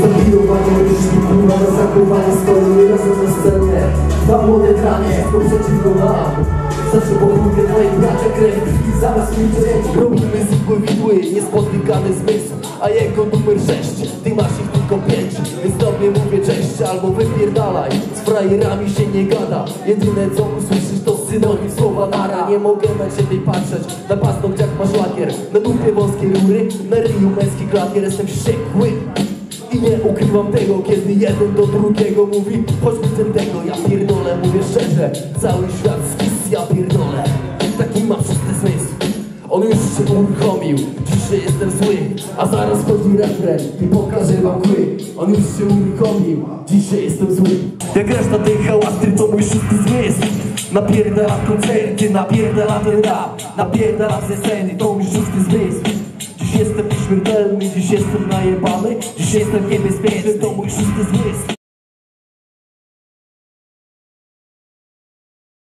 Zabirowanie myśli, kurwa, na zachowanie stoi razem na scenę. Dwa młode dranie, wszystko przeciwko nam. Zawsze pochównie twoje bracia krew krwi zamiast milczeć. Robimy zwykłe widły, niespotykany zmysł. A jego numer 6, ty masz ich tylko 5. Więc do mnie mówię cześć albo wypierdalaj. Z frajerami się nie gada. Jedyne co usłyszysz to synonim słowa nara. Nie mogę na ciebie patrzeć, na paznokciach masz lakier. Na dupie wąskie rury, na ryju męski klakier. Jestem wściekły i nie ukrywam tego, kiedy jeden do drugiego mówi choćby ten tego, ja pierdolę, mówię szczerze. Cały świat skis, ja pierdolę. Taki mam szósty zmysł. On już się uruchomił, dzisiaj jestem zły. A zaraz chodzi refren i pokażę wam kły. On już się uruchomił, dzisiaj jestem zły. Jak reszta tej hałastry to mój szósty zmysł. Napierdalam koncerty, napierdalam ten rap. Napierdalam ze sceny, to mój szósty zmysł. Dziś jestem nieśmiertelny, dziś jestem najebany. Dziś jestem niebezpieczny, to mój szósty zmysł.